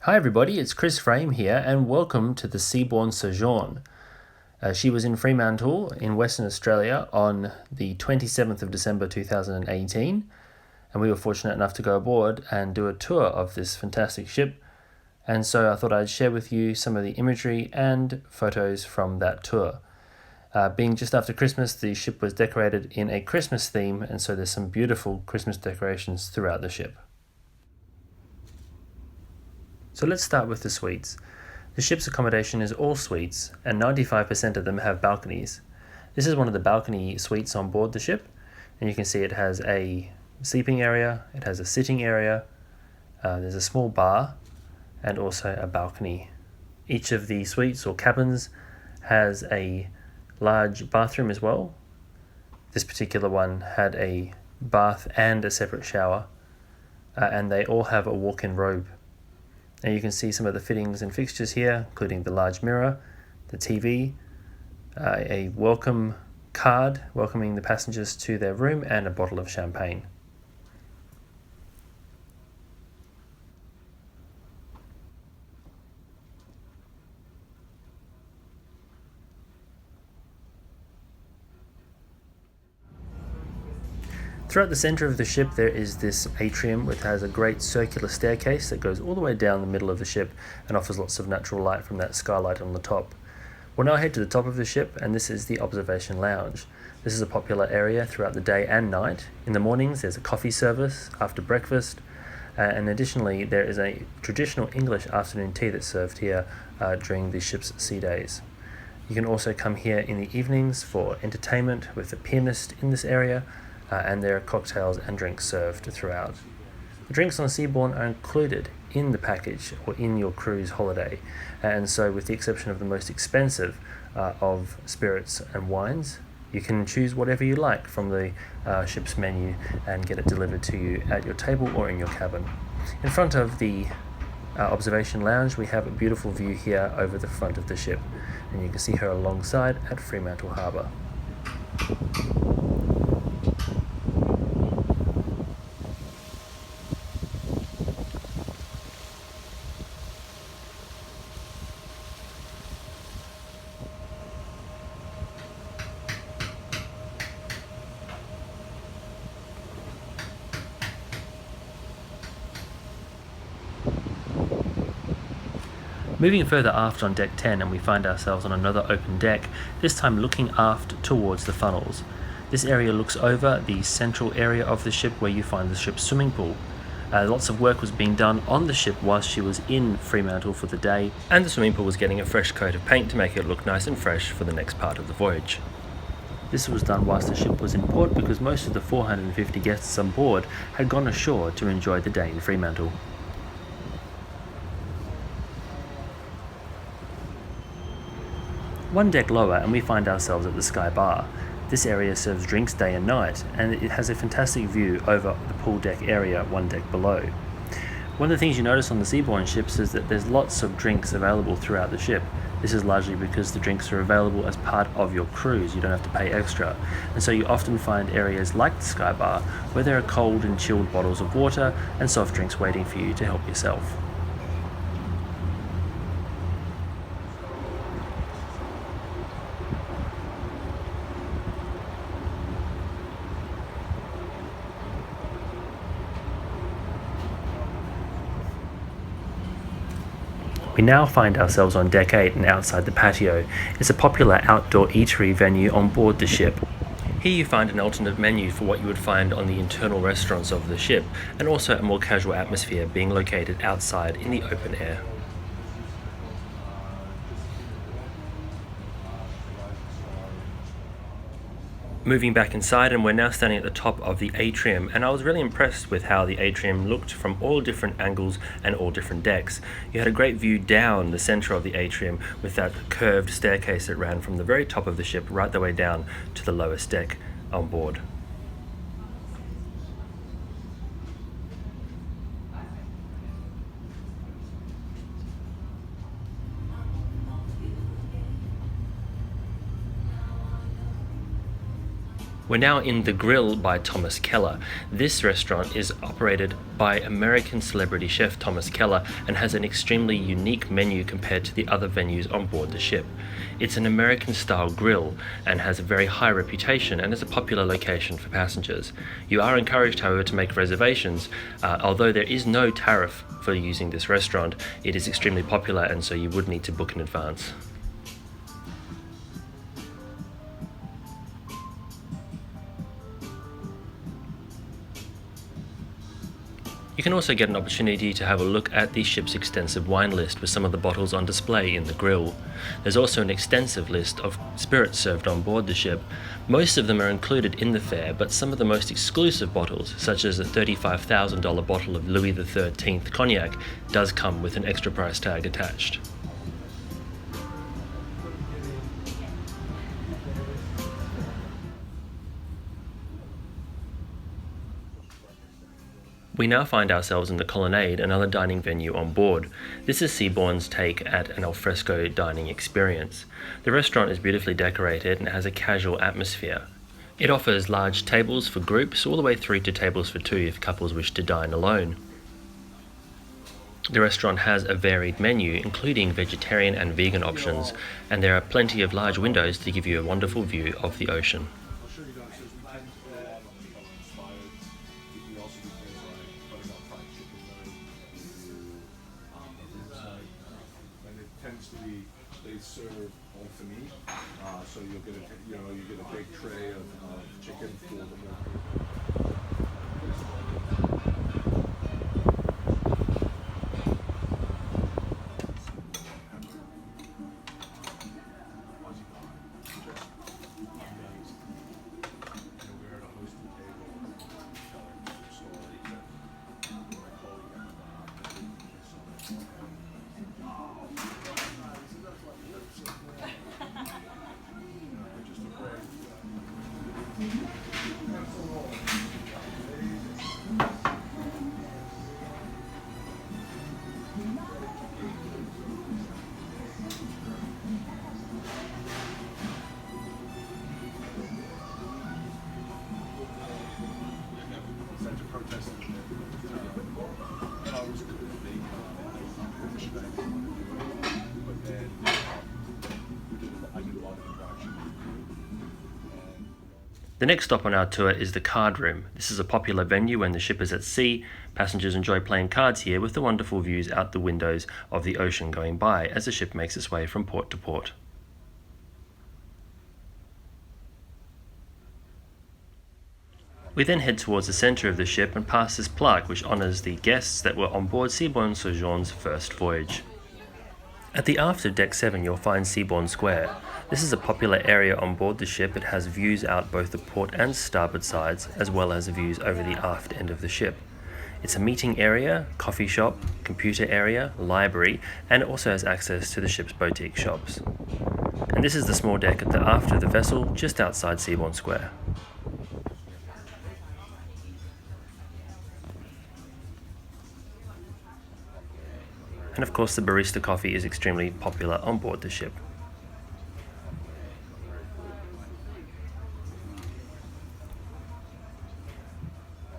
Hi everybody, it's Chris Frame here and welcome to the Seabourn Sojourn. She was in Fremantle in Western Australia on the 27th of December 2018 and we were fortunate enough to go aboard and do a tour of this fantastic ship, and so I thought I'd share with you some of the imagery and photos from that tour. Being just after Christmas, the ship was decorated in a Christmas theme, and so there's some beautiful Christmas decorations throughout the ship. So let's start with the suites. The ship's accommodation is all suites, and 95% of them have balconies. This is one of the balcony suites on board the ship, and you can see it has a sleeping area, it has a sitting area, there's a small bar, and also a balcony. Each of the suites or cabins has a large bathroom as well. This particular one had a bath and a separate shower, and they all have a walk-in robe. Now you can see some of the fittings and fixtures here, including the large mirror, the TV, a welcome card welcoming the passengers to their room, and a bottle of champagne. Throughout the centre of the ship there is this atrium which has a great circular staircase that goes all the way down the middle of the ship and offers lots of natural light from that skylight on the top. We'll now head to the top of the ship, and this is the observation lounge. This is a popular area throughout the day and night. In the mornings there's a coffee service after breakfast, and additionally there is a traditional English afternoon tea that's served here during the ship's sea days. You can also come here in the evenings for entertainment with a pianist in this area, and there are cocktails and drinks served throughout. The drinks on Seabourn are included in the package or in your cruise holiday, and so with the exception of the most expensive of spirits and wines, you can choose whatever you like from the ship's menu and get it delivered to you at your table or in your cabin. In front of the observation lounge we have a beautiful view here over the front of the ship, and you can see her alongside at Fremantle Harbour. Moving further aft on deck 10, and we find ourselves on another open deck, this time looking aft towards the funnels. This area looks over the central area of the ship where you find the ship's swimming pool. Lots of work was being done on the ship whilst she was in Fremantle for the day, and the swimming pool was getting a fresh coat of paint to make it look nice and fresh for the next part of the voyage. This was done whilst the ship was in port because most of the 450 guests on board had gone ashore to enjoy the day in Fremantle. One deck lower and we find ourselves at the Sky Bar. This area serves drinks day and night, and it has a fantastic view over the pool deck area one deck below. One of the things you notice on the Seabourn ships is that there's lots of drinks available throughout the ship. This is largely because the drinks are available as part of your cruise, you don't have to pay extra. And so you often find areas like the Sky Bar where there are cold and chilled bottles of water and soft drinks waiting for you to help yourself. We now find ourselves on deck 8 and outside the Patio. It's a popular outdoor eatery venue on board the ship. Here you find an alternate menu for what you would find on the internal restaurants of the ship, and also a more casual atmosphere being located outside in the open air. Moving back inside, and we're now standing at the top of the atrium, and I was really impressed with how the atrium looked from all different angles and all different decks. You had a great view down the center of the atrium with that curved staircase that ran from the very top of the ship right the way down to the lowest deck on board. We're now in The Grill by Thomas Keller. This restaurant is operated by American celebrity chef Thomas Keller and has an extremely unique menu compared to the other venues on board the ship. It's an American-style grill and has a very high reputation and is a popular location for passengers. You are encouraged, however, to make reservations. Although there is no tariff for using this restaurant, it is extremely popular and so you would need to book in advance. You can also get an opportunity to have a look at the ship's extensive wine list with some of the bottles on display in the grill. There's also an extensive list of spirits served on board the ship. Most of them are included in the fare, but some of the most exclusive bottles, such as a $35,000 bottle of Louis XIII cognac, does come with an extra price tag attached. We now find ourselves in the Colonnade, another dining venue on board. This is Seabourn's take at an alfresco dining experience. The restaurant is beautifully decorated and has a casual atmosphere. It offers large tables for groups all the way through to tables for two if couples wish to dine alone. The restaurant has a varied menu, including vegetarian and vegan options, and there are plenty of large windows to give you a wonderful view of the ocean. They serve all for me, so you get a big tray of chicken for the more. The next stop on our tour is the card room. This is a popular venue when the ship is at sea. Passengers enjoy playing cards here with the wonderful views out the windows of the ocean going by as the ship makes its way from port to port. We then head towards the centre of the ship and pass this plaque which honours the guests that were on board Seabourn Sojourn's first voyage. At the aft of Deck 7 you'll find Seabourn Square. This is a popular area on board the ship. It has views out both the port and starboard sides, as well as views over the aft end of the ship. It's a meeting area, coffee shop, computer area, library, and it also has access to the ship's boutique shops. And this is the small deck at the aft of the vessel, just outside Seabourn Square. And of course the barista coffee is extremely popular on board the ship.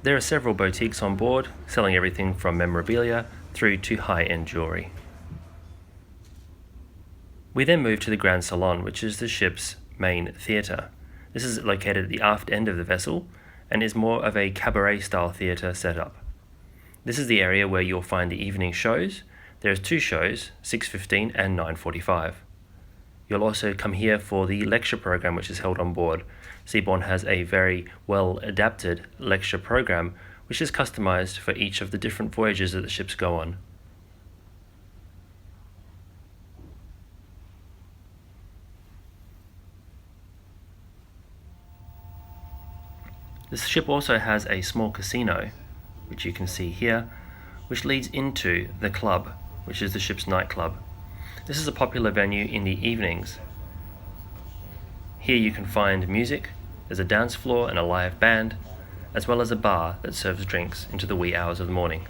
There are several boutiques on board, selling everything from memorabilia through to high-end jewellery. We then move to the Grand Salon, which is the ship's main theatre. This is located at the aft end of the vessel and is more of a cabaret-style theatre setup. This is the area where you'll find the evening shows. There's two shows, 6:15 and 9:45. You'll also come here for the lecture program which is held on board. Seabourn has a very well-adapted lecture program which is customized for each of the different voyages that the ships go on. This ship also has a small casino, which you can see here, which leads into the club, which is the ship's nightclub. This is a popular venue in the evenings. Here you can find music, there's a dance floor and a live band, as well as a bar that serves drinks into the wee hours of the morning.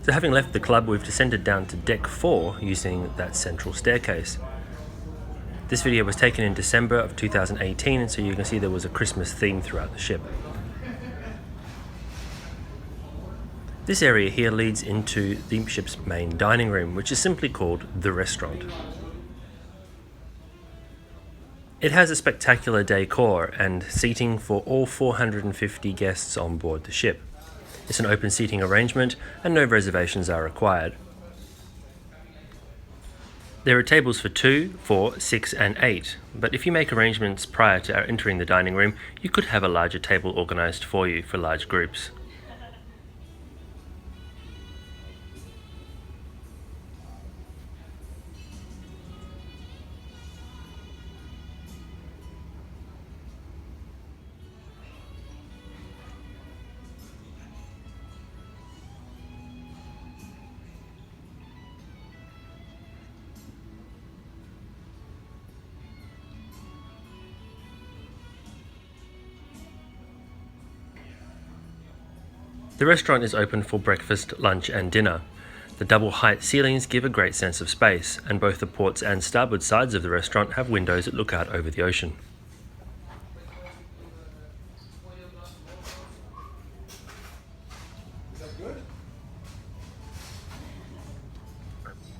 So having left the club, we've descended down to deck 4 using that central staircase. This video was taken in December of 2018, and so you can see there was a Christmas theme throughout the ship. This area here leads into the ship's main dining room, which is simply called the restaurant. It has a spectacular decor and seating for all 450 guests on board the ship. It's an open seating arrangement and no reservations are required. There are tables for 2, 4, 6 and 8, but if you make arrangements prior to entering the dining room, you could have a larger table organised for you for large groups. The restaurant is open for breakfast, lunch and dinner. The double height ceilings give a great sense of space, and both the ports and starboard sides of the restaurant have windows that look out over the ocean.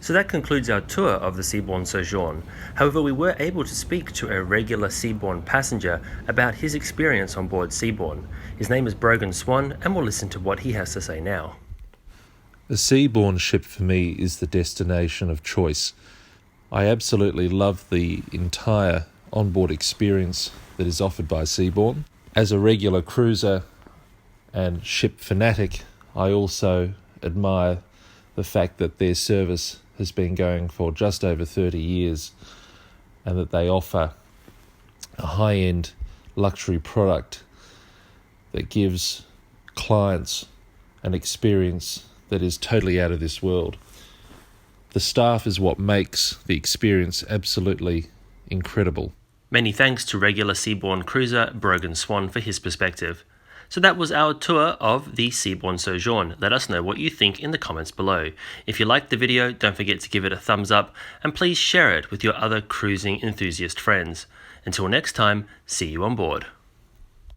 So that concludes our tour of the Seabourn Sojourn. However, we were able to speak to a regular Seabourn passenger about his experience on board Seabourn. His name is Brogan Swan, and we'll listen to what he has to say now. The Seabourn ship for me is the destination of choice. I absolutely love the entire onboard experience that is offered by Seabourn. As a regular cruiser and ship fanatic, I also admire the fact that their service has been going for just over 30 years and that they offer a high-end luxury product that gives clients an experience that is totally out of this world. The staff is what makes the experience absolutely incredible. Many thanks to regular Seabourn cruiser Brogan Swan for his perspective. So that was our tour of the Seabourn Sojourn. Let us know what you think in the comments below. If you liked the video, don't forget to give it a thumbs up and please share it with your other cruising enthusiast friends. Until next time, see you on board.